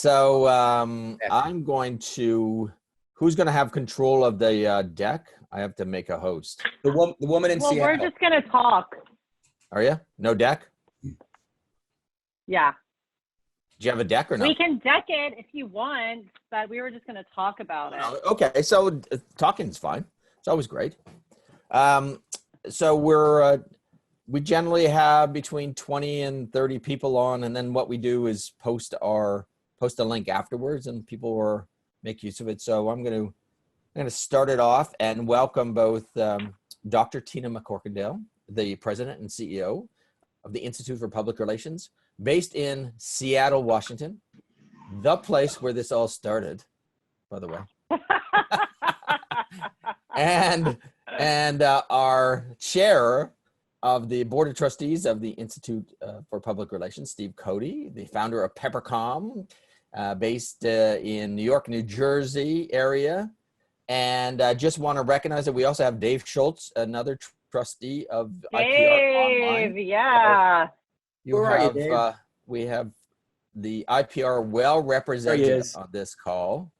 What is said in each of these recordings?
So I'm going to, who's going to have control of the deck? I have to make a host. The woman in Seattle. Well, we're just going to talk. Are you? No deck? Yeah. Do you have a deck or no? We can deck it if you want, but we were just going to talk about it. Okay, so talking's fine. It's always great. So we generally have between 20 and 30 people on, and then what we do is post a link afterwards, and people make use of it. So I'm going to start it off and welcome both Dr. Tina McCorkindale, the president and CEO of the Institute for Public Relations, based in Seattle, Washington, the place where this all started, by the way. and our chair of the board of trustees of the Institute for Public Relations, Steve Cody, the founder of Peppercomm, based in New York, New Jersey area. And I just want to recognize that we also have Dave Schultz, another trustee of IPR Online. Yeah. We have the IPR well represented on this call.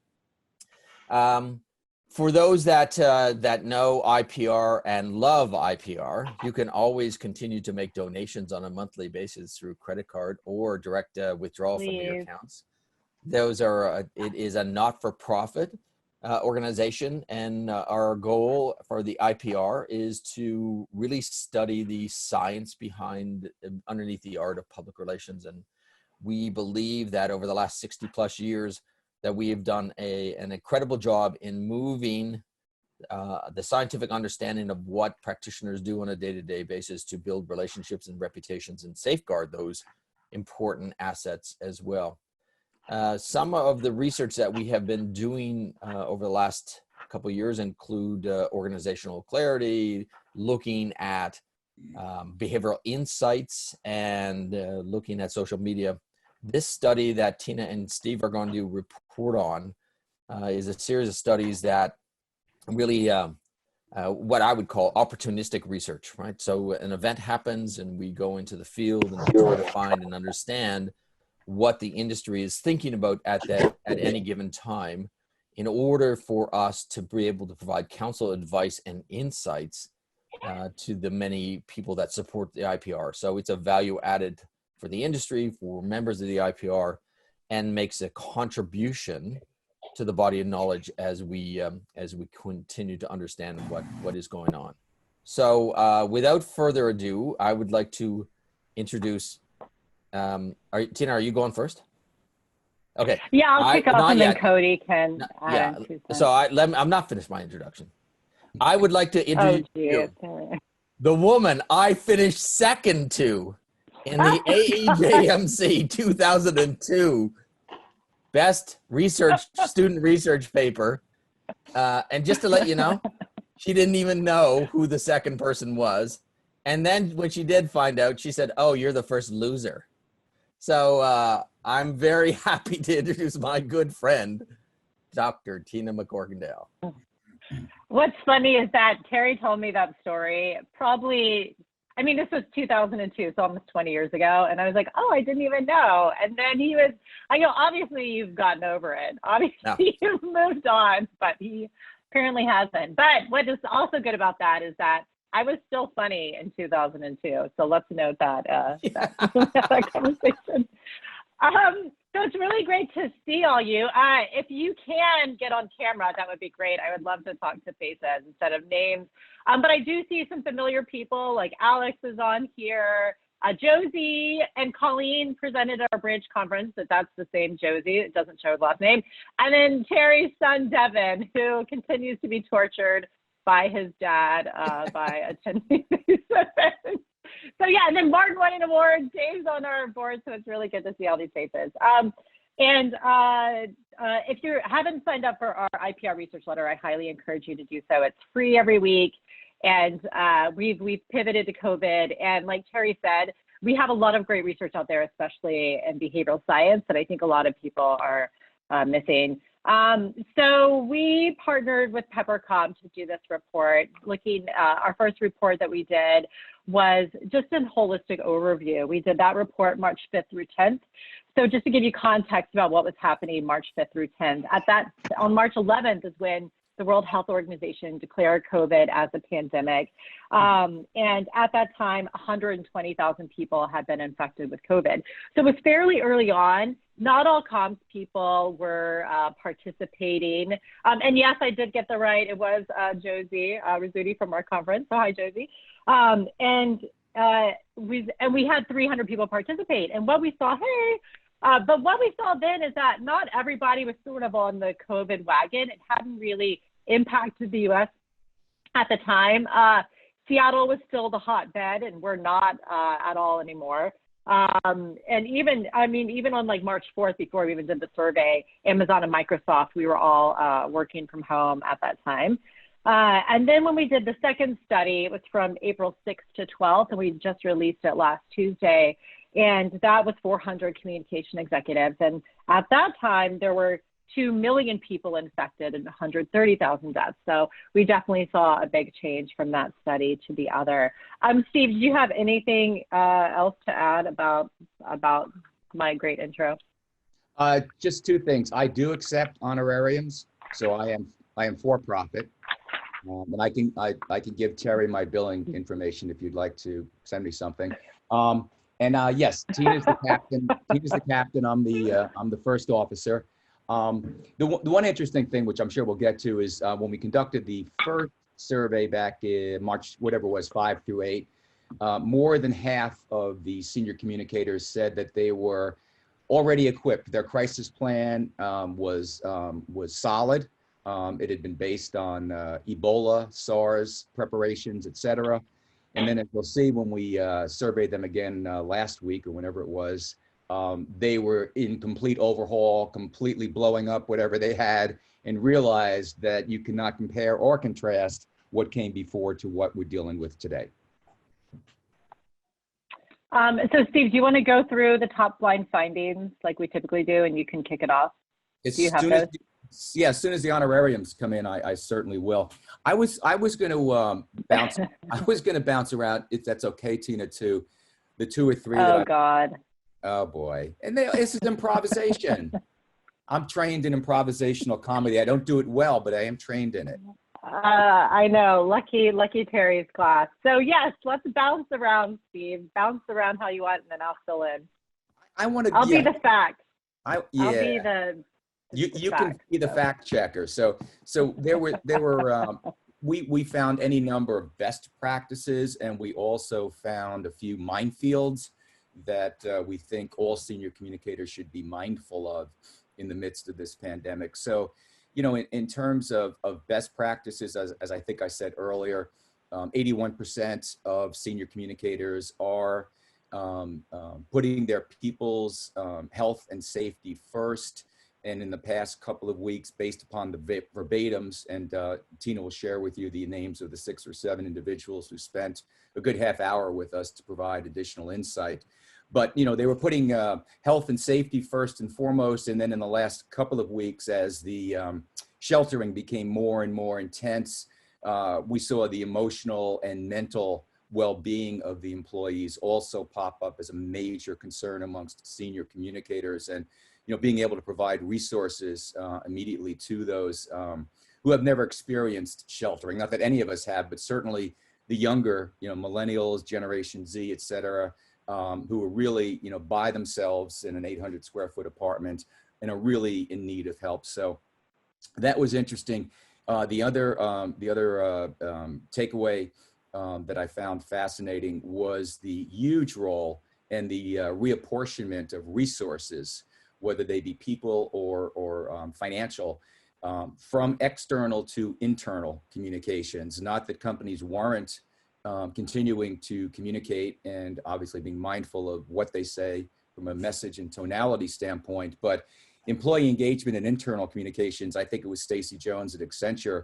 For those that know IPR and love IPR, you can always continue to make donations on a monthly basis through credit card or direct withdrawal from your accounts. It is a not-for-profit organization, and our goal for the IPR is to really study the science underneath the art of public relations. And we believe that over the last 60 plus years that we have done an incredible job in moving the scientific understanding of what practitioners do on a day-to-day basis to build relationships and reputations and safeguard those important assets as well. Some of the research that we have been doing over the last couple of years include organizational clarity, looking at behavioral insights, and looking at social media. This study that Tina and Steve are going to report on is a series of studies that really what I would call opportunistic research, right? So an event happens and we go into the field and try to find and understand what the industry is thinking about at any given time in order for us to be able to provide counsel, advice, and insights to the many people that support the IPR. So it's a value added for the industry, for members of the IPR, and makes a contribution to the body of knowledge as we continue to understand what is going on. So without further ado, I would like to introduce. Tina, are you going first? Okay. Yeah, I'll kick off and then Cody can add in 2 cents. So I'm not finished my introduction. I would like to introduce the woman I finished second to in the AEJMC 2002 Best Student Research Paper. And just to let you know, she didn't even know who the second person was. And then when she did find out, she said, "Oh, you're the first loser." So I'm very happy to introduce my good friend, Dr. Tina McCorkindale. What's funny is that Terry told me that story probably, this was 2002, so almost 20 years ago. And I was like, oh, I didn't even know. And then I go, obviously you've gotten over it. Obviously you've moved on, but he apparently hasn't. But what is also good about that is that I was still funny in 2002. So let's note that, that conversation. So it's really great to see all you. If you can get on camera, that would be great. I would love to talk to faces instead of names. But I do see some familiar people, like Alex is on here. Josie and Colleen presented at our Bridge conference, that's the same Josie. It doesn't show the last name. And then Terry's son, Devin, who continues to be tortured by his dad by attending these events. So yeah, and then Martin won an award. Dave's on our board, so it's really good to see all these faces. If you haven't signed up for our IPR research letter, I highly encourage you to do so. It's free every week, and we've pivoted to COVID. And like Terry said, we have a lot of great research out there, especially in behavioral science, that I think a lot of people are missing. So we partnered with Peppercomm to do this report. Our first report that we did was just a holistic overview. We did that report March 5th through 10th. So just to give you context about what was happening March 5th through 10th, on March 11th is when the World Health Organization declared COVID as a pandemic. And at that time, 120,000 people had been infected with COVID. So it was fairly early on. Not all comms people were participating. And yes, I did get the right. It was Josie Rizzuti from our conference. So hi, Josie. We had 300 people participate. And what we saw, but what we saw then is that not everybody was sort of on the COVID wagon. It hadn't really impacted the U.S. at the time. Seattle was still the hotbed, and we're not at all anymore. And even on like March 4th, before we even did the survey, Amazon and Microsoft, we were all working from home at that time. And then when we did the second study, it was from April 6th to 12th, and we just released it last Tuesday. And that was 400 communication executives. And at that time, there were 2 million people infected and 130,000 deaths. So we definitely saw a big change from that study to the other. Steve, do you have anything else to add about my great intro? Just 2 things. I do accept honorariums, so I am for profit. And I can give Terry my billing information if you'd like to send me something. Yes, Tina's the captain. Tina's the captain. I'm the first officer. The one interesting thing, which I'm sure we'll get to, is when we conducted the first survey back in March, whatever it was, 5 through 8, more than half of the senior communicators said that they were already equipped. Their crisis plan was solid. It had been based on Ebola, SARS preparations, et cetera. And then as we'll see when we surveyed them again last week or whenever it was, they were in complete overhaul, completely blowing up whatever they had, and realized that you cannot compare or contrast what came before to what we're dealing with today. So Steve, do you want to go through the top line findings like we typically do, and you can kick it off? Do you have those? Yeah, as soon as the honorariums come in, I certainly will. I was going to bounce. I was going to bounce around, if that's okay, Tina, to the 2 or 3. Oh God. Oh boy, and this is improvisation. I'm trained in improvisational comedy. I don't do it well, but I am trained in it. I know, lucky Terry's class. So yes, let's bounce around, Steve. Bounce around how you want, and then I'll fill in. I'll be the fact. I'll be the. You can be the fact checker. So there were we found any number of best practices, and we also found a few minefields that we think all senior communicators should be mindful of in the midst of this pandemic. So, you know, in terms of best practices, as I think I said earlier, 81% of senior communicators are putting their people's health and safety first. And in the past couple of weeks, based upon the verbatims, and Tina will share with you the names of the 6 or 7 individuals who spent a good half hour with us to provide additional insight. But, you know, they were putting health and safety first and foremost. And then in the last couple of weeks, as the sheltering became more and more intense, we saw the emotional and mental well-being of the employees also pop up as a major concern amongst senior communicators. And you know, being able to provide resources immediately to those who have never experienced sheltering. Not that any of us have, but certainly the younger, you know, millennials, Generation Z, et cetera, who are really, you know, by themselves in an 800 square foot apartment and are really in need of help. So that was interesting. The other takeaway that I found fascinating was the huge role and the reapportionment of resources, whether they be people or financial, from external to internal communications. Not that companies weren't continuing to communicate and obviously being mindful of what they say from a message and tonality standpoint, but employee engagement and internal communications. I think it was Stacey Jones at Accenture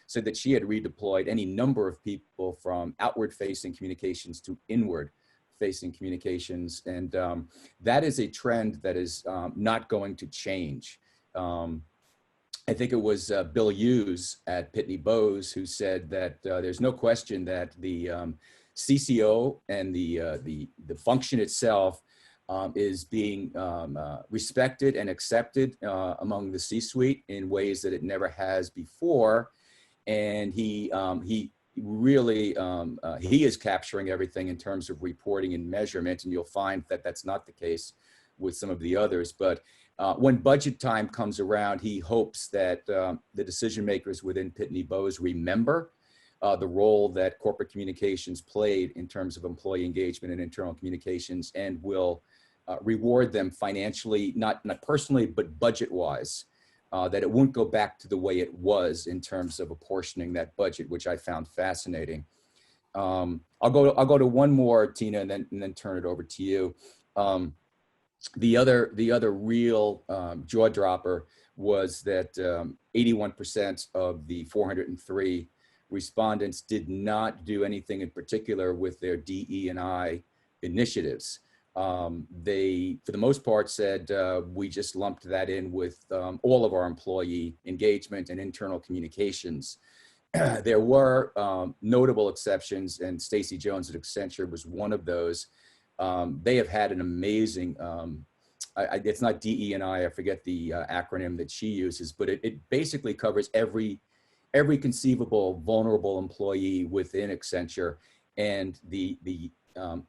said that she had redeployed any number of people from outward facing communications to inward facing communications. And that is a trend that is not going to change. I think it was Bill Hughes at Pitney Bowes who said that there's no question that the CCO and the function itself is being respected and accepted among the C-suite in ways that it never has before. And he really, he is capturing everything in terms of reporting and measurement. And you'll find that that's not the case with some of the others. But when budget time comes around, he hopes that the decision makers within Pitney Bowes remember the role that corporate communications played in terms of employee engagement and internal communications, and will reward them financially, not personally, but budget-wise, that it won't go back to the way it was in terms of apportioning that budget, which I found fascinating. I'll go to one more, Tina, and then turn it over to you. The other real jaw dropper was that 81% of the 403 respondents did not do anything in particular with their DE&I initiatives. They, for the most part, said we just lumped that in with all of our employee engagement and internal communications. There were notable exceptions, and Stacey Jones at Accenture was one of those. They have had an amazing, it's not DE&I, I forget the acronym that she uses, but it basically covers every conceivable vulnerable employee within Accenture, and the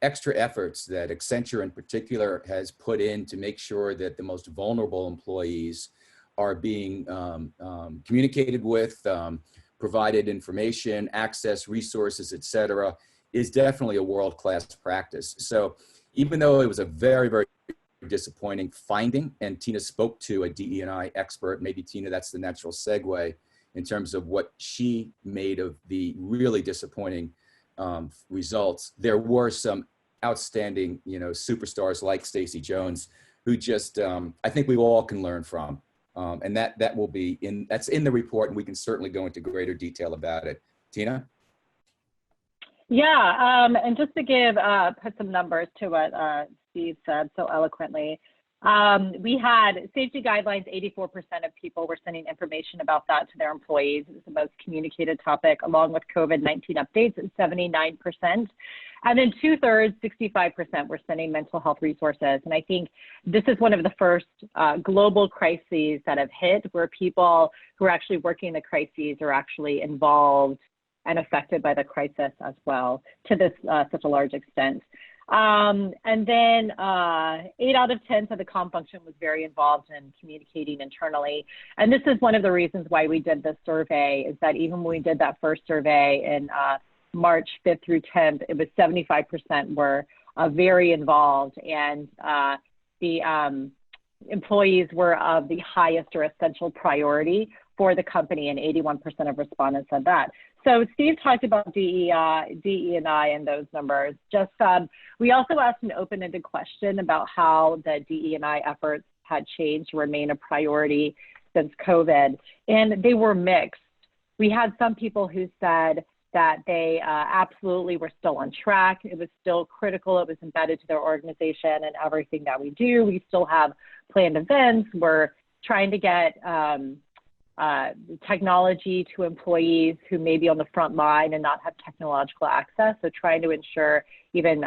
extra efforts that Accenture in particular has put in to make sure that the most vulnerable employees are being communicated with, provided information, access, resources, et cetera, is definitely a world-class practice. So even though it was a very, very disappointing finding, and Tina spoke to a DE&I expert, maybe Tina, that's the natural segue in terms of what she made of the really disappointing results, there were some outstanding, superstars like Stacey Jones, who just, I think we all can learn from. And that will be that's in the report, and we can certainly go into greater detail about it. Tina? Yeah, and just to put some numbers to what Steve said so eloquently, we had safety guidelines. 84% of people were sending information about that to their employees. It was the most communicated topic, along with COVID-19 updates at 79%. And then 2/3, 65%, were sending mental health resources. And I think this is one of the first global crises that have hit, where people who are actually working the crises are actually involved and affected by the crisis as well, to this such a large extent. And then 8 out of 10 of the comm function was very involved in communicating internally. And this is one of the reasons why we did this survey, is that even when we did that first survey in March 5th through 10th, it was 75% were very involved, and the employees were of the highest or essential priority for the company, and 81% of respondents said that. So Steve talked about DE&I and those numbers. Just we also asked an open-ended question about how the DE&I efforts had changed to remain a priority since COVID, and they were mixed. We had some people who said that they absolutely were still on track. It was still critical. It was embedded to their organization and everything that we do. We still have planned events. We're trying to get technology to employees who may be on the front line and not have technological access. So trying to ensure even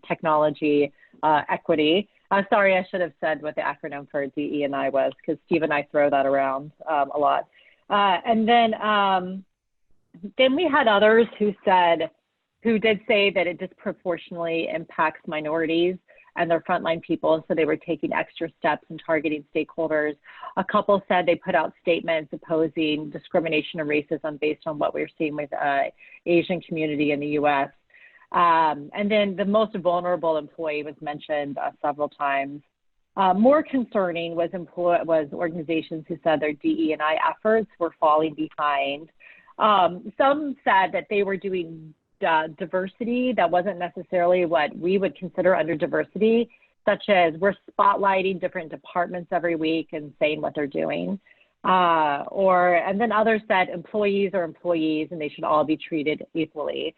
technology equity. Sorry, I should have said what the acronym for DE&I was, because Steve and I throw that around a lot. And then we had others who did say that it disproportionately impacts minorities and their frontline people, so they were taking extra steps in targeting stakeholders. A couple said they put out statements opposing discrimination and racism based on what we're seeing with Asian community in the U.S. And then the most vulnerable employee was mentioned several times. More concerning was organizations who said their DE&I efforts were falling behind. Some said that they were doing diversity that wasn't necessarily what we would consider under diversity, such as we're spotlighting different departments every week and saying what they're doing. And then others said employees are employees and they should all be treated equally.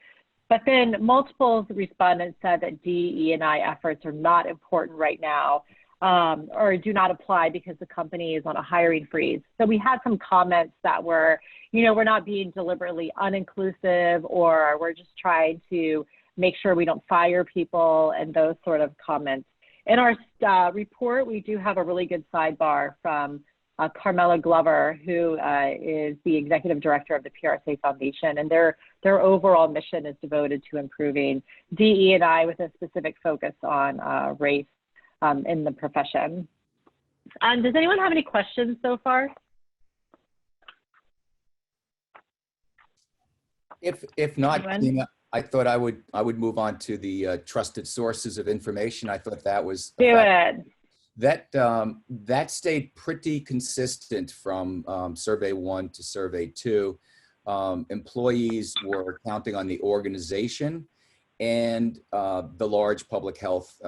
But then multiple respondents said that DE&I efforts are not important right now. or do not apply because the company is on a hiring freeze. So we had some comments that were, we're not being deliberately uninclusive, or we're just trying to make sure we don't fire people, and those sort of comments. In our report, we do have a really good sidebar from Carmela Glover, who is the executive director of the PRSA Foundation, and their overall mission is devoted to improving DE&I with a specific focus on race in the profession. Does anyone have any questions so far? If not, Tina, I thought I would move on to the trusted sources of information. I thought that was do it. That stayed pretty consistent from survey 1 to survey 2. Employees were counting on the organization and the large public health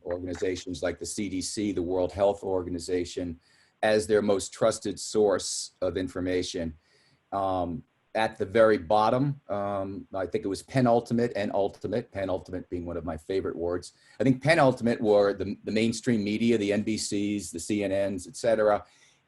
organizations like the CDC, the World Health Organization, as their most trusted source of information. At the very bottom, I think it was penultimate and ultimate, penultimate being one of my favorite words. I think penultimate were the mainstream media, the NBCs, the CNNs, et cetera.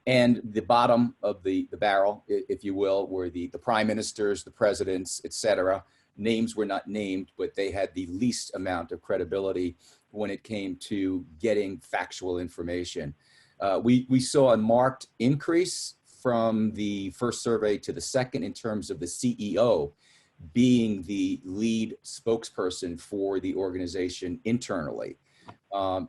And the bottom of the barrel, if you will, were the prime ministers, the presidents, et cetera. Names were not named, but they had the least amount of credibility when it came to getting factual information. We saw a marked increase from the first survey to the second in terms of the CEO being the lead spokesperson for the organization internally.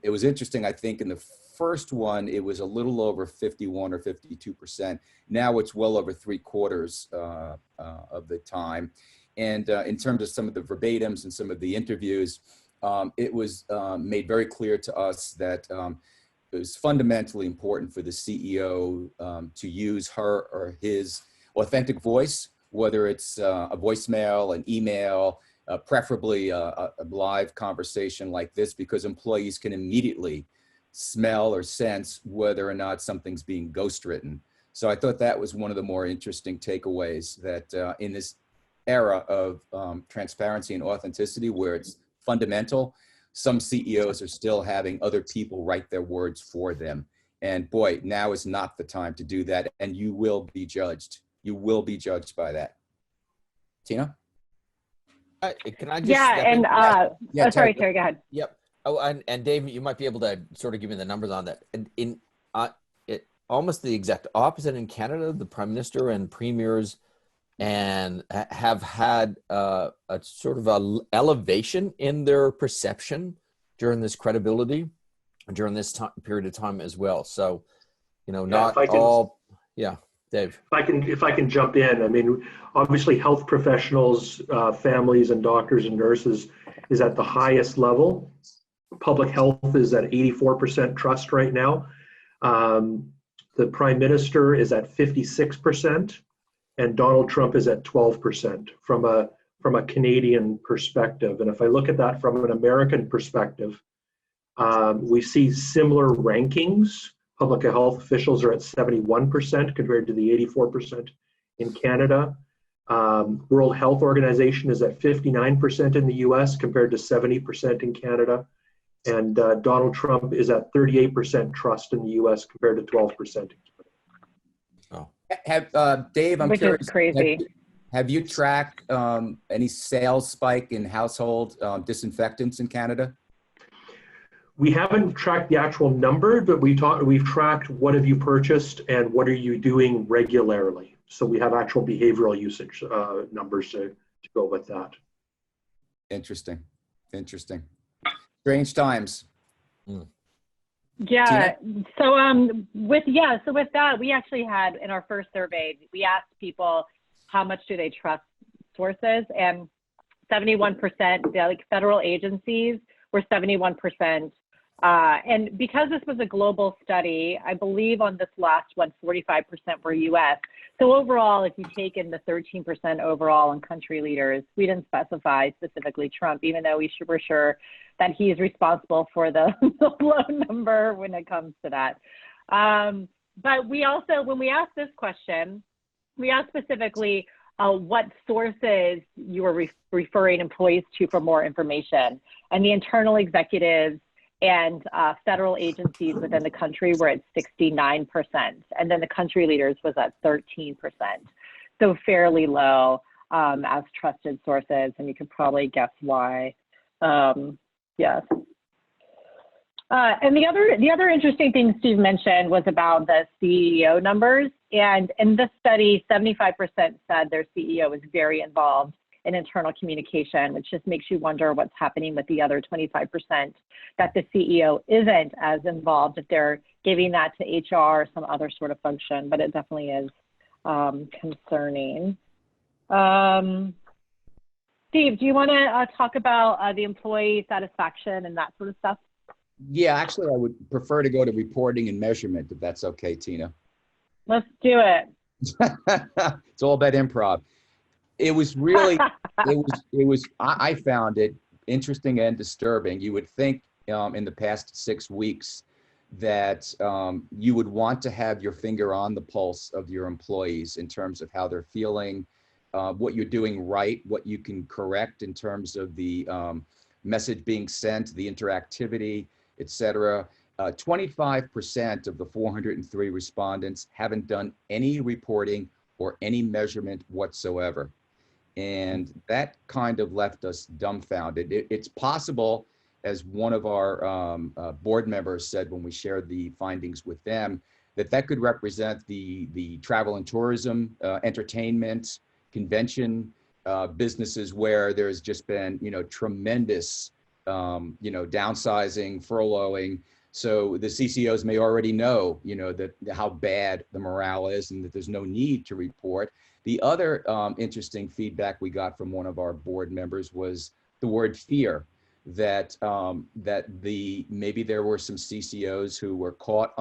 It was interesting, I think in the first one, it was a little over 51 or 52%. Now it's well over 3/4 of the time. And in terms of some of the verbatims and some of the interviews, it was made very clear to us that it was fundamentally important for the CEO to use her or his authentic voice, whether it's a voicemail, an email, preferably a live conversation like this, because employees can immediately smell or sense whether or not something's being ghostwritten. So I thought that was one of the more interesting takeaways, that in this era of transparency and authenticity where it's fundamental, some CEOs are still having other people write their words for them. And boy, now is not the time to do that. And you will be judged. You will be judged by that. Tina? Can I just sorry, Terry, go ahead. Yep. Oh, and Dave, you might be able to sort of give me the numbers on that. And in almost the exact opposite in Canada, the Prime Minister and premiers and have had a sort of a elevation in their perception during this credibility, during this period of time as well. So, not all, Dave. If I can jump in, I mean, obviously health professionals, families and doctors and nurses is at the highest level. Public health is at 84% trust right now. The Prime Minister is at 56%. And Donald Trump is at 12% from a Canadian perspective. And if I look at that from an American perspective, we see similar rankings. Public health officials are at 71% compared to the 84% in Canada. World Health Organization is at 59% in the US compared to 70% in Canada. And Donald Trump is at 38% trust in the US compared to 12% in Canada. Dave, I'm Which curious, is crazy. Have you tracked any sales spike in household disinfectants in Canada? We haven't tracked the actual number, but we've tracked what have you purchased and what are you doing regularly. So we have actual behavioral usage numbers to go with that. Interesting. Strange times. Yeah. So with that, we actually had in our first survey, we asked people how much do they trust sources, and 71%, like federal agencies, were 71%. And because this was a global study, I believe on this last one, 45% were US. So overall, if you take in the 13% overall on country leaders, we didn't specify specifically Trump, even though we're sure that he is responsible for the low number when it comes to that. But we also, when we asked this question, we asked specifically what sources you were referring employees to for more information. And the internal executives and federal agencies within the country were at 69%. And then the country leaders was at 13%. So fairly low as trusted sources, and you could probably guess why. Yes. And the other interesting thing Steve mentioned was about the CEO numbers. And in this study, 75% said their CEO was very involved in internal communication, which just makes you wonder what's happening with the other 25% that the CEO isn't as involved, if they're giving that to HR or some other sort of function, but it definitely is concerning. Steve, do you want to talk about the employee satisfaction and that sort of stuff? Yeah, actually, I would prefer to go to reporting and measurement, if that's okay, Tina. Let's do it. It's all about improv. It was really, I found it interesting and disturbing. You would think in the past 6 weeks that you would want to have your finger on the pulse of your employees in terms of how they're feeling, what you're doing right, what you can correct in terms of the message being sent, the interactivity, etc. 25% of the 403 respondents haven't done any reporting or any measurement whatsoever. And that kind of left us dumbfounded. It's possible, as one of our board members said when we shared the findings with them, that could represent the travel and tourism, entertainment, convention businesses where there's just been, tremendous, downsizing, furloughing. So the CCOs may already know, that how bad the morale is and that there's no need to report. The other interesting feedback we got from one of our board members was the word fear, that maybe there were some CCOs who were caught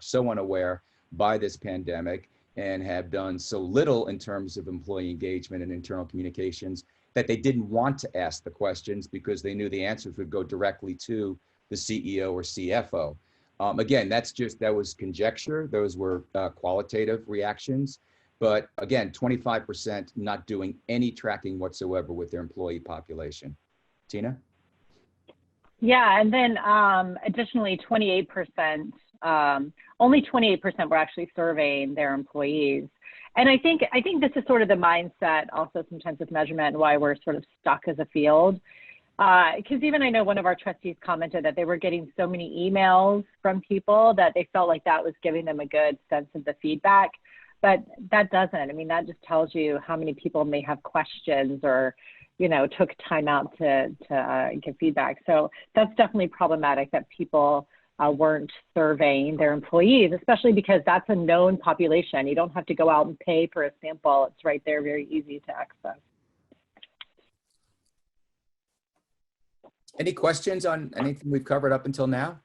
so unaware by this pandemic and have done so little in terms of employee engagement and internal communications that they didn't want to ask the questions because they knew the answers would go directly to the CEO or CFO. Again, that was conjecture. Those were qualitative reactions. But again, 25% not doing any tracking whatsoever with their employee population. Tina? Yeah, and then additionally, 28%, only 28% were actually surveying their employees. And I think this is sort of the mindset also sometimes with measurement, why we're sort of stuck as a field. Because even I know one of our trustees commented that they were getting so many emails from people that they felt like that was giving them a good sense of the feedback. But that doesn't. I mean, that just tells you how many people may have questions or, took time out to give feedback. So that's definitely problematic that people weren't surveying their employees, especially because that's a known population. You don't have to go out and pay for a sample. It's right there, very easy to access. Any questions on anything we've covered up until now?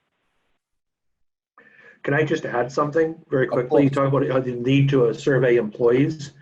Can I just add something very quickly? You talk about the need to survey employees.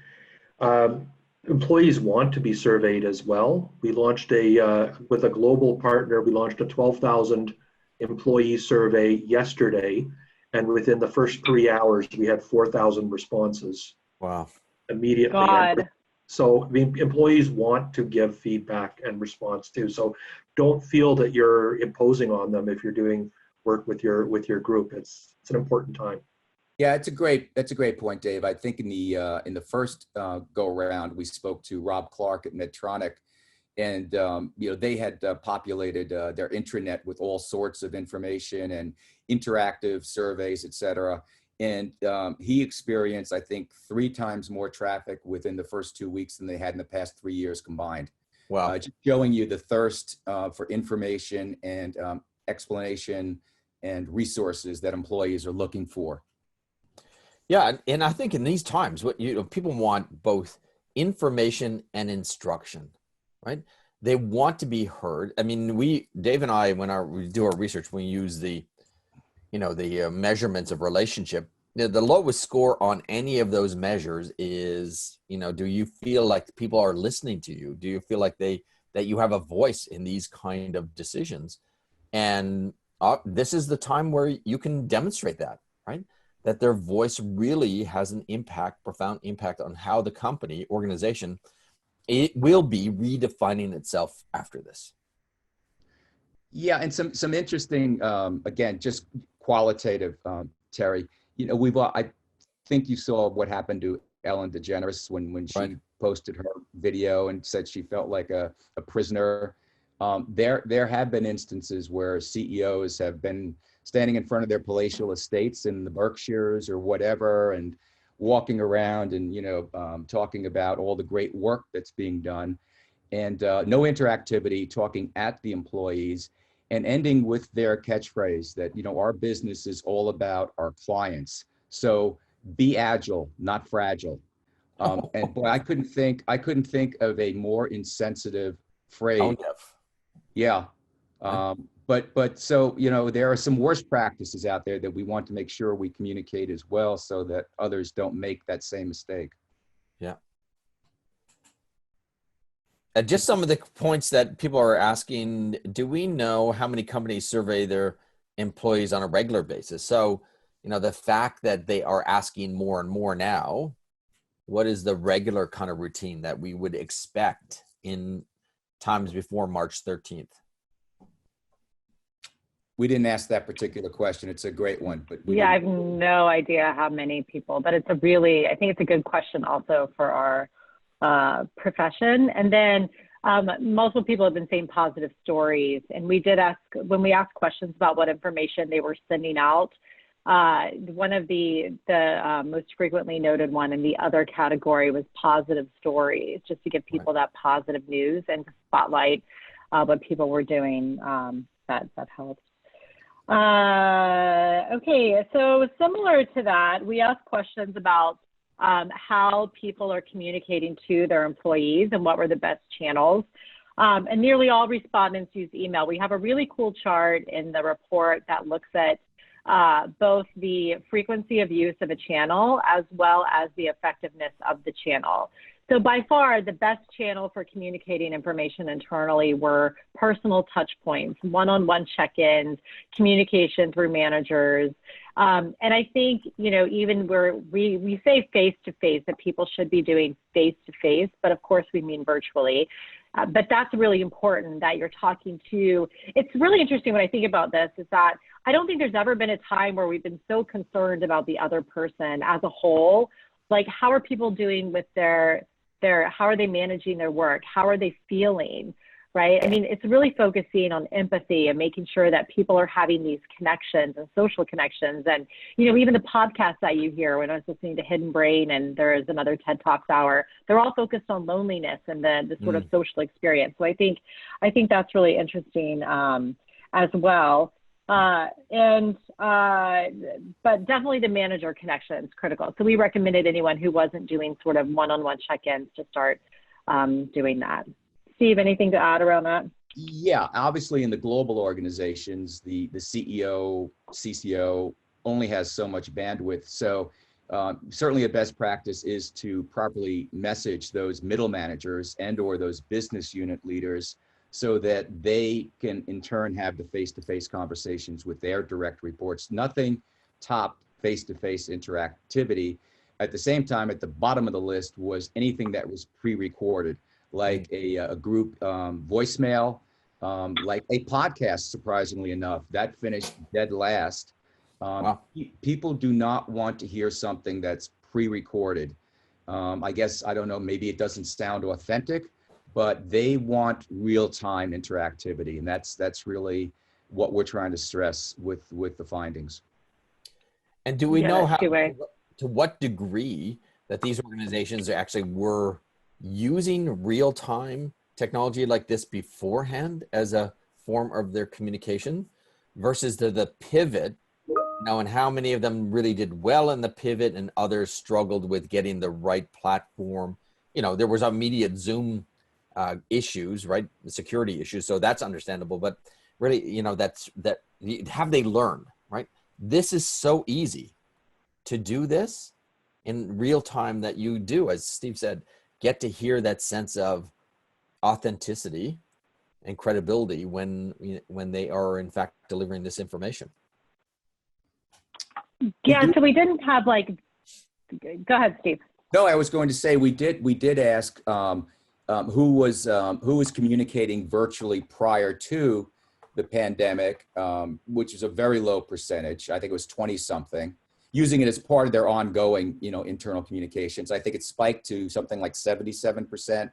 Employees want to be surveyed as well. We launched with a global partner, we launched a 12,000 employee survey yesterday. And within the first 3 hours, we had 4,000 responses. Wow. Immediately. God. So employees want to give feedback and response too. So don't feel that you're imposing on them if you're doing work with your group. It's an important time. Yeah, that's a great point, Dave. I think in the first go around, we spoke to Rob Clark at Medtronic, and they had populated their intranet with all sorts of information and interactive surveys, et cetera. And he experienced, I think, 3 times more traffic within the first 2 weeks than they had in the past 3 years combined. Wow. Just showing you the thirst for information and explanation and resources that employees are looking for. Yeah, and I think in these times, what people want both information and instruction, right? They want to be heard. I mean, Dave and I, when we do our research, we use the measurements of relationship. The lowest score on any of those measures is, do you feel like people are listening to you? Do you feel like that you have a voice in these kind of decisions? And this is the time where you can demonstrate that, right? That their voice really has an impact, profound impact on how the company, organization, it will be redefining itself after this. Yeah, and some interesting, again, just qualitative, Terry. You know, I think you saw what happened to Ellen DeGeneres when she Right. posted her video and said she felt like a prisoner. There have been instances where CEOs have been standing in front of their palatial estates in the Berkshires or whatever, and walking around and talking about all the great work that's being done, and no interactivity, talking at the employees, and ending with their catchphrase that our business is all about our clients. So be agile, not fragile. And boy, I couldn't think of a more insensitive phrase. Tone deaf. Yeah. But so, there are some worst practices out there that we want to make sure we communicate as well, so that others don't make that same mistake. Yeah. Just some of the points that people are asking, do we know how many companies survey their employees on a regular basis? So, the fact that they are asking more and more now, what is the regular kind of routine that we would expect in times before March 13th? We didn't ask that particular question. It's a great one, but I have no idea how many people, but I think it's a good question also for our profession. And then multiple people have been saying positive stories. And when we asked questions about what information they were sending out, one of the most frequently noted one in the other category was positive stories, just to give people that positive news and to spotlight what people were doing. That helps. Okay, so similar to that, we asked questions about how people are communicating to their employees and what were the best channels. And nearly all respondents use email. We have a really cool chart in the report that looks at both the frequency of use of a channel as well as the effectiveness of the channel. So by far, the best channel for communicating information internally were personal touch points, one-on-one check-ins, communication through managers. And I think, even where we say face-to-face, that people should be doing face-to-face, but of course we mean virtually. But that's really important that you're talking to. It's really interesting when I think about this is that I don't think there's ever been a time where we've been so concerned about the other person as a whole. Like, how are people doing with how are they managing their work? How are they feeling, right? I mean, it's really focusing on empathy and making sure that people are having these connections and social connections. And, even the podcasts that you hear, when I was listening to Hidden Brain and there is another TED Talks hour, they're all focused on loneliness and the sort of social experience. So I think that's really interesting as well. But definitely the manager connection is critical. So we recommended anyone who wasn't doing sort of one-on-one check-ins to start doing that. Steve, anything to add around that? Yeah, obviously in the global organizations, the CEO, CCO only has so much bandwidth. So certainly a best practice is to properly message those middle managers and or those business unit leaders, so that they can in turn have the face-to-face conversations with their direct reports. Nothing topped face-to-face interactivity. At the same time, at the bottom of the list was anything that was pre-recorded, like a group voicemail, like a podcast, surprisingly enough. That finished dead last. Wow. People do not want to hear something that's pre-recorded. I guess, I don't know, maybe it doesn't sound authentic, but they want real-time interactivity, and that's really what we're trying to stress with the findings. And do we know to what degree that these organizations actually were using real-time technology like this beforehand as a form of their communication versus the pivot, and how many of them really did well in the pivot and others struggled with getting the right platform? There was immediate Zoom issues, right? The security issues. So that's understandable, but really, have they learned, right? This is so easy to do this in real time that you do, as Steve said, get to hear that sense of authenticity and credibility when they are in fact delivering this information. Yeah. So we didn't have go ahead, Steve. No, I was going to say we did ask who was communicating virtually prior to the pandemic, which is a very low percentage. I think it was 20 something, using it as part of their ongoing, internal communications. I think it spiked to something like 77%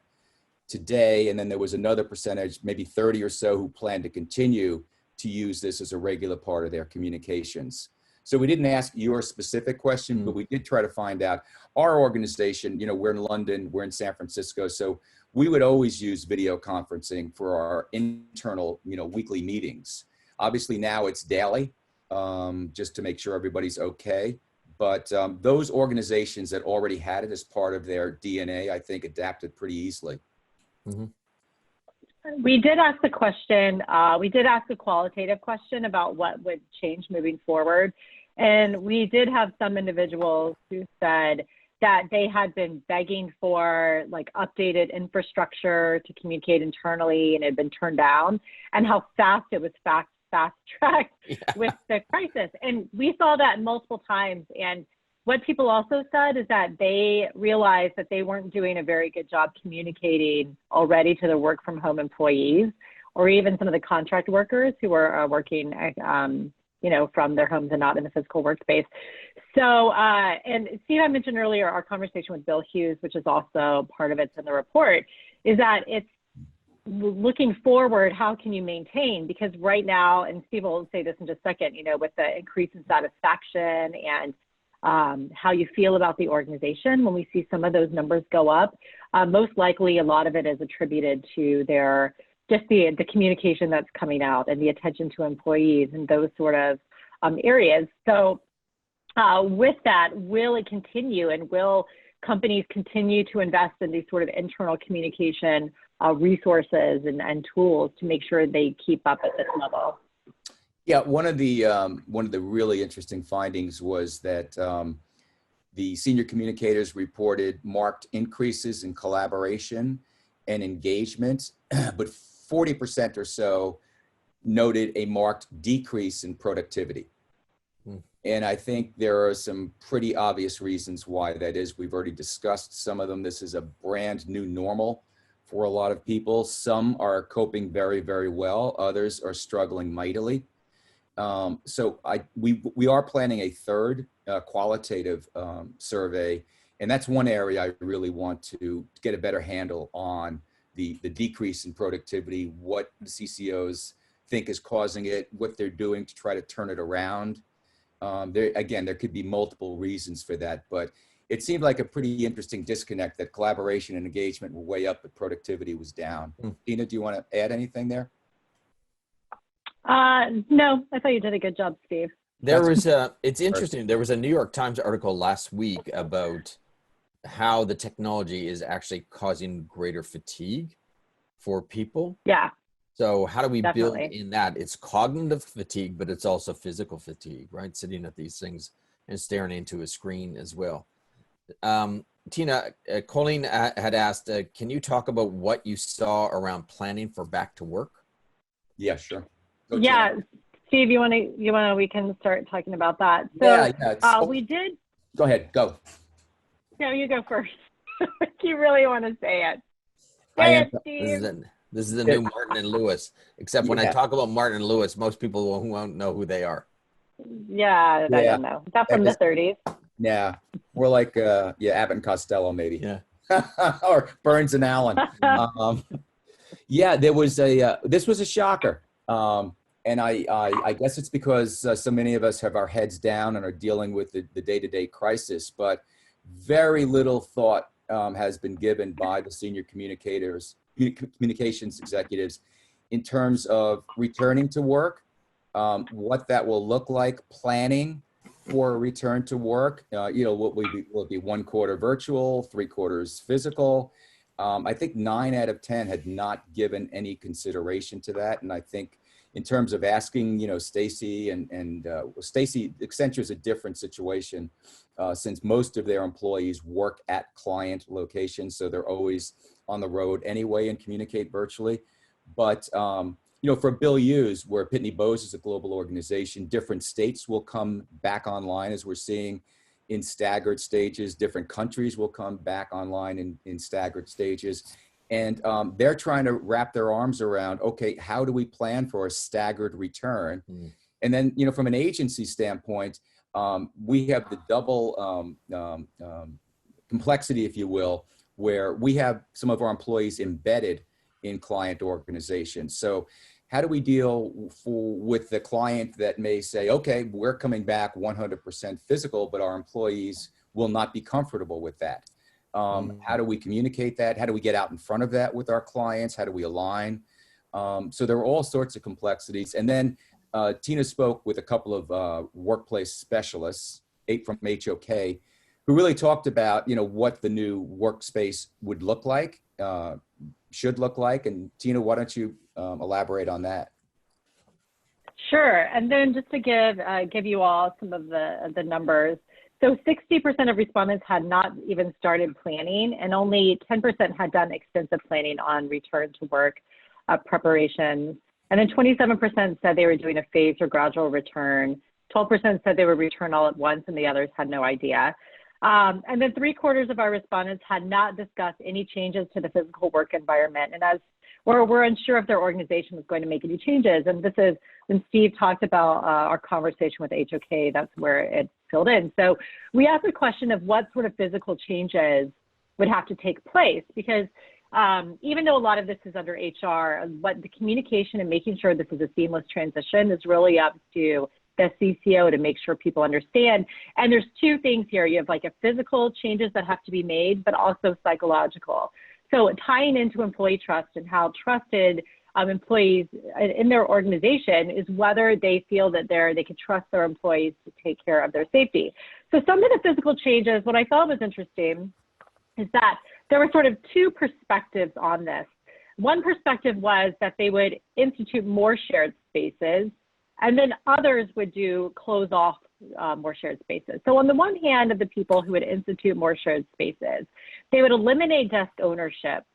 today. And then there was another percentage, maybe 30 or so, who plan to continue to use this as a regular part of their communications. So we didn't ask your specific question, but we did try to find out. Our organization, we're in London, we're in San Francisco, so we would always use video conferencing for our internal, weekly meetings. Obviously now it's daily, just to make sure everybody's okay. But those organizations that already had it as part of their DNA, I think, adapted pretty easily. Mm-hmm. We did ask the question, we did ask a qualitative question about what would change moving forward. And we did have some individuals who said that they had been begging for like updated infrastructure to communicate internally and had been turned down, and how fast it was fast-tracked with the crisis. And we saw that multiple times. And what people also said is that they realized that they weren't doing a very good job communicating already to their work from home employees, or even some of the contract workers who were working, from their homes and not in the physical workspace. So, and Steve, I mentioned earlier our conversation with Bill Hughes, which is also part of it's in the report, is that it's looking forward, how can you maintain? Because right now, and Steve will say this in just a second, with the increase in satisfaction and how you feel about the organization, when we see some of those numbers go up, most likely a lot of it is attributed to the communication that's coming out and the attention to employees and those sort of areas. So with that, will it continue, and will companies continue to invest in these sort of internal communication resources and tools to make sure they keep up at this level? Yeah, one of the really interesting findings was that the senior communicators reported marked increases in collaboration and engagement, but 40% or so noted a marked decrease in productivity. And I think there are some pretty obvious reasons why that is. We've already discussed some of them. This is a brand new normal for a lot of people. Some are coping very, very well. Others are struggling mightily. So we are planning a third qualitative survey, and that's one area I really want to get a better handle on, the decrease in productivity, what the CCOs think is causing it, what they're doing to try to turn it around. There could be multiple reasons for that, but it seemed like a pretty interesting disconnect that collaboration and engagement were way up, but productivity was down. Tina, do you want to add anything there? No, I thought you did a good job, Steve. It's interesting. There was a New York Times article last week about how the technology is actually causing greater fatigue for people. Yeah. So how do we Definitely. build in that? It's cognitive fatigue, but it's also physical fatigue, right? Sitting at these things and staring into a screen as well. Tina, Colleen had asked, can you talk about what you saw around planning for back to work? Yeah, sure. Yeah, Steve, we can start talking about that. So we did. Go ahead, go. No, you go first. You really want to say it. Steve. This is the new Martin and Lewis, except when I talk about Martin and Lewis, most people won't know who they are. Yeah, I don't know. Is that from the 30s? Yeah, we're like, Abbott and Costello, maybe. Yeah. Or Burns and Allen. There was this was a shocker. And I guess it's because so many of us have our heads down and are dealing with the day-to-day crisis, but very little thought has been given by the senior communications executives in terms of returning to work, what that will look like, planning for a return to work. Will it be 1 quarter virtual, 3 quarters physical? I think 9 out of 10 had not given any consideration to that. And I think in terms of asking, Stacy and Stacy, Accenture is a different situation since most of their employees work at client locations. So they're always on the road anyway and communicate virtually. But, for Bill Hughes, where Pitney Bowes is a global organization, different states will come back online as we're seeing in staggered stages. Different countries will come back online in staggered stages. And they're trying to wrap their arms around, okay, how do we plan for a staggered return? And then, you know, from an agency standpoint, we have the double complexity, if you will, where we have some of our employees embedded in client organizations. So how do we deal with the client that may say, okay, we're coming back 100% physical, but our employees will not be comfortable with that? How do we communicate that? How do we get out in front of that with our clients? How do we align? So there are all sorts of complexities. And then Tina spoke with a couple of workplace specialists, from HOK, who really talked about, you know, what the new workspace would look like, should look like. And Tina, why don't you elaborate on that? Sure. And then just to give you all some of the numbers. So 60% of respondents had not even started planning, and only 10% had done extensive planning on return to work preparations. And then 27% said they were doing a phased or gradual return. 12% said they would return all at once, and the others had no idea. And then 3/4 of our respondents had not discussed any changes to the physical work environment. And as we're unsure if their organization was going to make any changes. And this is when Steve talked about our conversation with HOK, that's where it filled in. So we asked the question of what sort of physical changes would have to take place, because even though a lot of this is under HR, what the communication and making sure this is a seamless transition is really up to the CCO to make sure people understand. And there's two things here. You have like a physical changes that have to be made, but also psychological. So tying into employee trust and how trusted employees in their organization is whether they feel that they can trust their employees to take care of their safety. So some of the physical changes, what I thought was interesting is that there were sort of two perspectives on this. One perspective was that they would institute more shared spaces, and then others would close off more shared spaces. So on the one hand, of the people who would institute more shared spaces, they would eliminate desk ownership.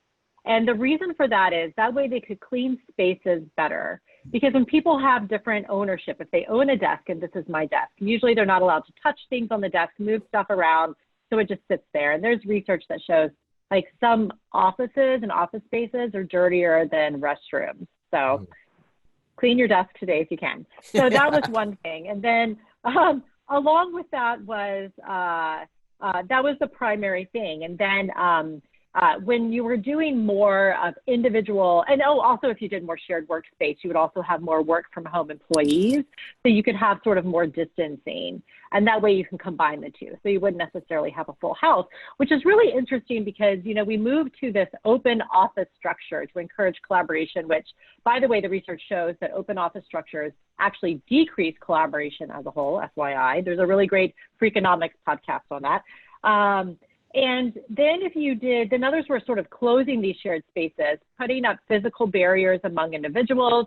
And the reason for that is that way they could clean spaces better. Because when people have different ownership, if they own a desk, and this is my desk, usually they're not allowed to touch things on the desk, move stuff around, so it just sits there. And there's research that shows like some offices and office spaces are dirtier than restrooms. So clean your desk today if you can. So that was one thing. And then along with that was the primary thing. And then when you were doing more of individual, and also if you did more shared workspace, you would also have more work from home employees. So you could have sort of more distancing, and that way you can combine the two. So you wouldn't necessarily have a full house, which is really interesting because, you know, we moved to this open office structure to encourage collaboration, which, by the way, the research shows that open office structures actually decrease collaboration as a whole, FYI. There's a really great Freakonomics podcast on that. And then then others were sort of closing these shared spaces, putting up physical barriers among individuals.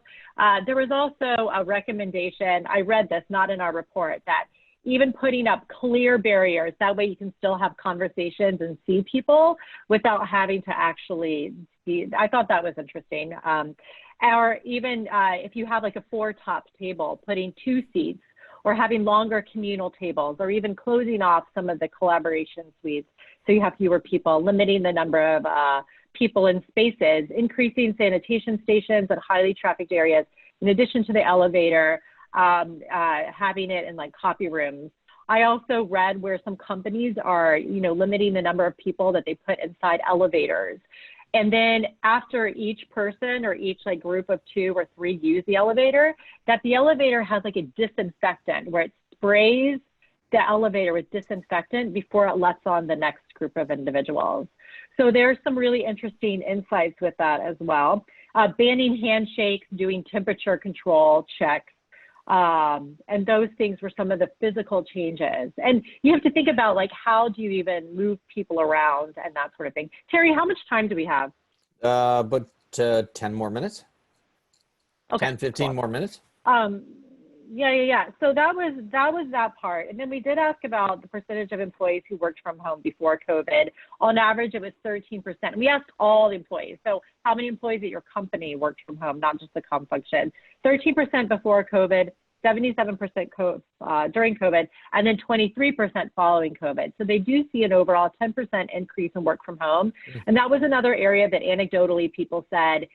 There was also a recommendation, I read this, not in our report, that even putting up clear barriers, that way you can still have conversations and see people without having to actually see. I thought that was interesting. Or even if you have like a 4-top table, putting 2 seats, or having longer communal tables, or even closing off some of the collaboration suites so you have fewer people, limiting the number of people in spaces, increasing sanitation stations at highly trafficked areas, in addition to the elevator, having it in like copy rooms. I also read where some companies are, you know, limiting the number of people that they put inside elevators. And then after each person or each like group of 2 or 3 use the elevator, that the elevator has like a disinfectant where it sprays the elevator with disinfectant before it lets on the next group of individuals. So there's some really interesting insights with that as well. Banning handshakes, doing temperature control checks, and those things were some of the physical changes. And you have to think about like, how do you even move people around and that sort of thing. Terry, how much time do we have? But 10 more minutes. Okay. 10, 15 more minutes. Yeah. So that was that part. And then we did ask about the percentage of employees who worked from home before COVID. On average, it was 13%. We asked all the employees. So how many employees at your company worked from home, not just the comm function? 13% before COVID, 77% during COVID, and then 23% following COVID. So they do see an overall 10% increase in work from home. And that was another area that anecdotally people said,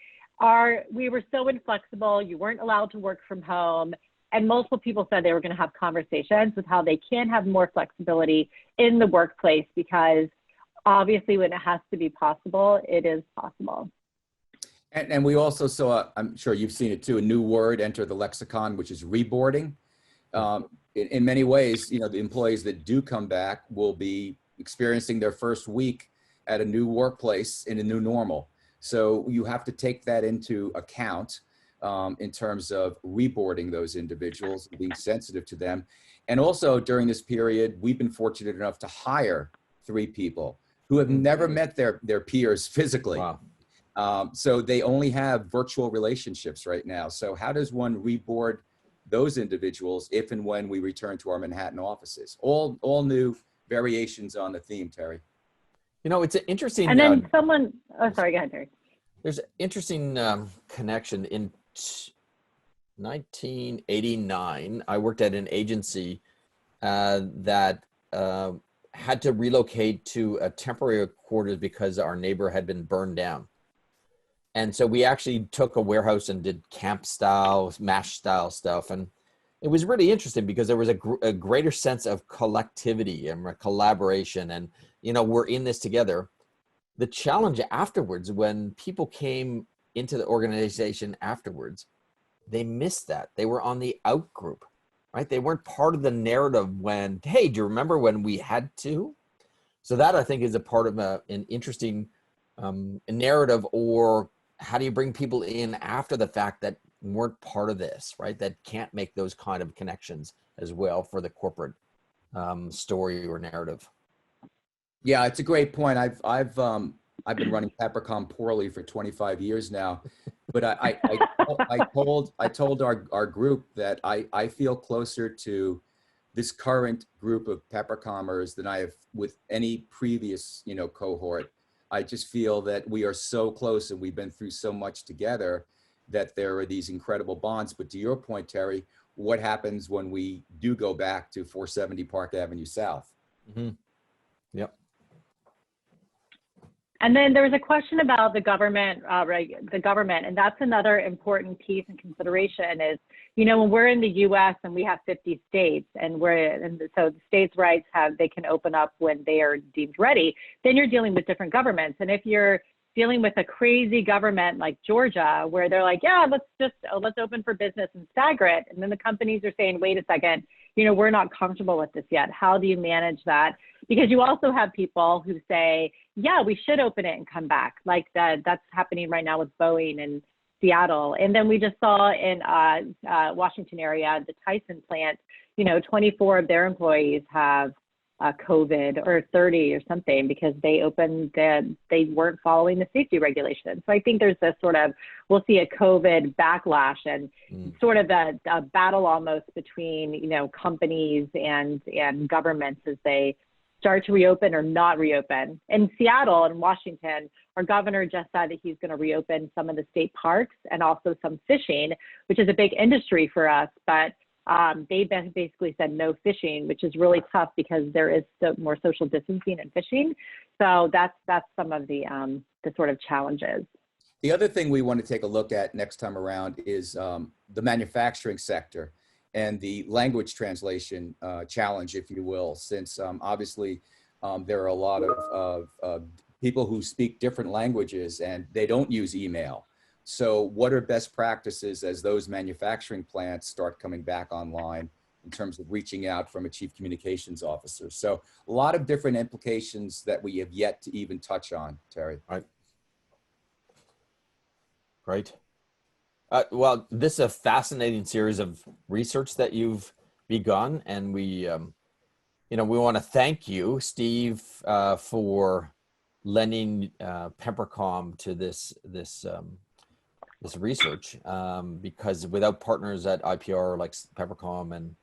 we were so inflexible, you weren't allowed to work from home. And multiple people said they were going to have conversations with how they can have more flexibility in the workplace, because obviously when it has to be possible, it is possible. And we also saw, I'm sure you've seen it too, a new word enter the lexicon, which is reboarding. In many ways, you know, the employees that do come back will be experiencing their first week at a new workplace in a new normal. So you have to take that into account in terms of reboarding those individuals, being sensitive to them. And also during this period, we've been fortunate enough to hire 3 people who have never met their peers physically. Wow. So they only have virtual relationships right now. So how does one reboard those individuals if and when we return to our Manhattan offices? All new variations on the theme, Terry. You know, it's an interesting. And then someone, oh, sorry, go ahead, Terry. There's an interesting connection. In 1989, I worked at an agency that had to relocate to a temporary quarters because our neighbor had been burned down. And so we actually took a warehouse and did camp style, MASH style stuff. And it was really interesting because there was a greater sense of collectivity and collaboration. And, you know, we're in this together. The challenge afterwards, when people came into the organization afterwards, they missed that. They were on the out group, right? They weren't part of the narrative when, hey, do you remember when we had to? So that, I think, is a part of an interesting narrative, or how do you bring people in after the fact that weren't part of this, right? That can't make those kind of connections as well for the corporate story or narrative. Yeah, it's a great point. I've been running Peppercomm poorly for 25 years now, but I told our group that I feel closer to this current group of Peppercommers than I have with any previous, you know, cohort. I just feel that we are so close and we've been through so much together that there are these incredible bonds. But to your point, Terry, what happens when we do go back to 470 Park Avenue South? Mm-hmm. Yep. And then there was a question about the government, and that's another important piece and consideration is, you know, when we're in the U.S. and we have 50 states, and so the states' rights they can open up when they are deemed ready. Then you're dealing with different governments, and if you're dealing with a crazy government like Georgia, where they're like, yeah, let's open for business and stagger it, and then the companies are saying, wait a second, you know, we're not comfortable with this yet. How do you manage that? Because you also have people who say, yeah, we should open it and come back. Like that's happening right now with Boeing and Seattle. And then we just saw in Washington area, the Tyson plant, you know, 24 of their employees have COVID, or 30 or something, because they weren't following the safety regulations. So I think there's this sort of, we'll see a COVID backlash and sort of a battle almost between, you know, companies and governments as they start to reopen or not reopen. In Seattle and Washington, our governor just said that he's going to reopen some of the state parks and also some fishing, which is a big industry for us. But they basically said no fishing, which is really tough because there is more social distancing in fishing. So that's some of the sort of challenges. The other thing we want to take a look at next time around is the manufacturing sector and the language translation challenge, if you will, since obviously there are a lot of people who speak different languages and they don't use email. So what are best practices as those manufacturing plants start coming back online in terms of reaching out from a chief communications officer? So a lot of different implications that we have yet to even touch on, Terry. Right. Well, this is a fascinating series of research that you've begun, and we want to thank you, Steve, for lending Peppercomm to this research, because without partners at IPR like Peppercomm and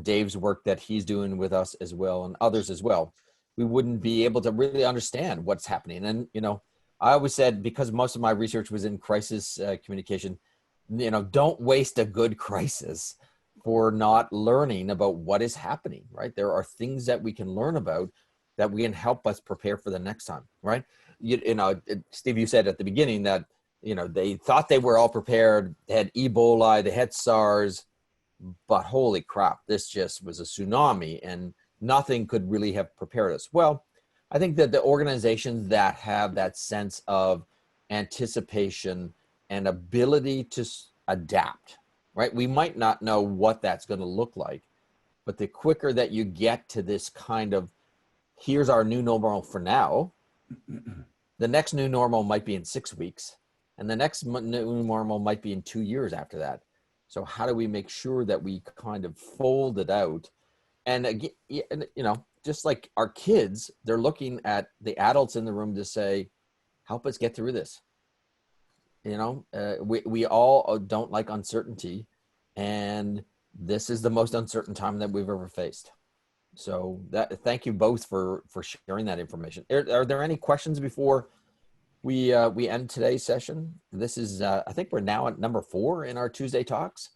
Dave's work that he's doing with us as well, and others as well, we wouldn't be able to really understand what's happening. And, you know, I always said, because most of my research was in crisis communication, you know, don't waste a good crisis. for not learning about what is happening, right? There are things that we can learn about that we can help us prepare for the next time, right? You know, Steve, you said at the beginning that, you know, they thought they were all prepared. They had Ebola, they had SARS, but holy crap, this just was a tsunami and nothing could really have prepared us. Well, I think that the organizations that have that sense of anticipation and ability to adapt, right? We might not know what that's going to look like, but the quicker that you get to this kind of, here's our new normal for now, the next new normal might be in 6 weeks, and the next new normal might be in 2 years after that. So how do we make sure that we kind of fold it out? And again, you know, just like our kids, they're looking at the adults in the room to say, help us get through this. You know, we all don't like uncertainty, and this is the most uncertain time that we've ever faced. So thank you both for sharing that information. Are there any questions before we end today's session? This is, I think we're now at number 4 in our Tuesday Talks.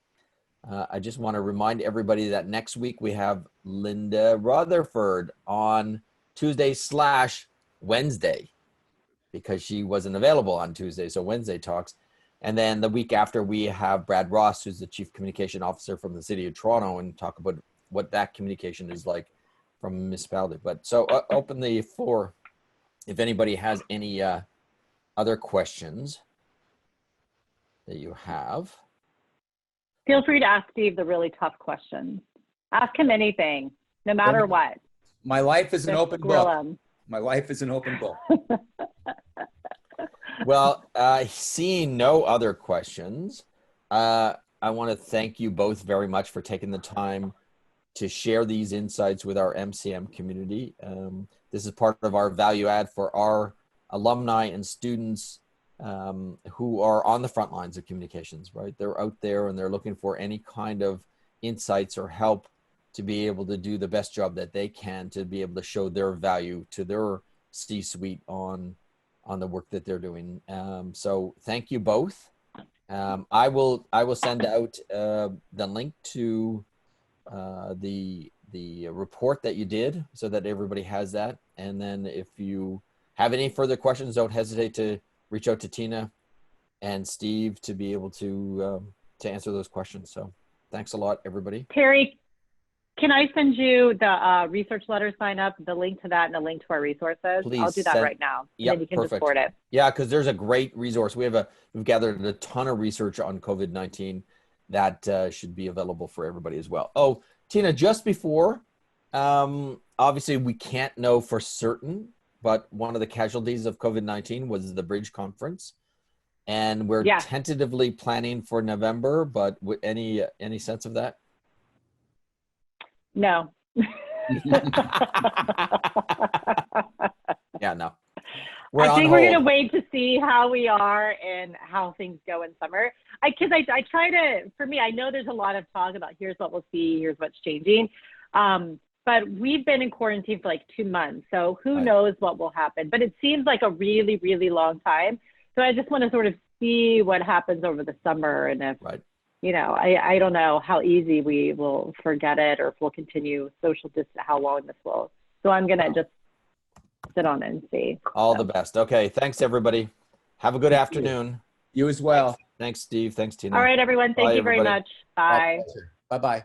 I just want to remind everybody that next week we have Linda Rutherford on Tuesday/Wednesday, because she wasn't available on Tuesday, so Wednesday Talks. And then the week after we have Brad Ross, who's the Chief Communication Officer from the City of Toronto, and talk about what that communication is like from a municipality. But so open the floor if anybody has any other questions that you have. Feel free to ask Steve the really tough questions. Ask him anything, no matter what. My life is an open grill book. him. My life is an open book. Well, seeing no other questions, I want to thank you both very much for taking the time to share these insights with our MCM community. This is part of our value add for our alumni and students who are on the front lines of communications, right? They're out there and they're looking for any kind of insights or help to be able to do the best job that they can, to be able to show their value to their C-suite on the work that they're doing. So thank you both. I will send out the link to the report that you did so that everybody has that. And then if you have any further questions, don't hesitate to reach out to Tina and Steve to be able to answer those questions. So thanks a lot, everybody. Terry, can I send you the research letter sign up, the link to that, and a link to our resources? Please I'll do that right now. Yeah, then you can perfect. just forward it. Yeah, because there's a great resource. We've gathered a ton of research on COVID-19 that should be available for everybody as well. Oh, Tina, just before, obviously we can't know for certain, but one of the casualties of COVID-19 was the Bridge Conference. And we're tentatively planning for November, but any sense of that? No. Yeah, no. I think we're going to wait to see how we are and how things go in summer. Because I try to, for me, I know there's a lot of talk about here's what we'll see, here's what's changing. But we've been in quarantine for like 2 months. So who knows what will happen. But it seems like a really, really long time. So I just want to sort of see what happens over the summer. And if, you know, I don't know how easy we will forget it or if we'll continue social distance, how long this will. So I'm going to just sit on it and see. All the best. Okay. Thanks, everybody. Have a good afternoon. You as well. Thanks, Steve. Thanks, Tina. All right, everyone. Thank you very much. Bye. Bye-bye.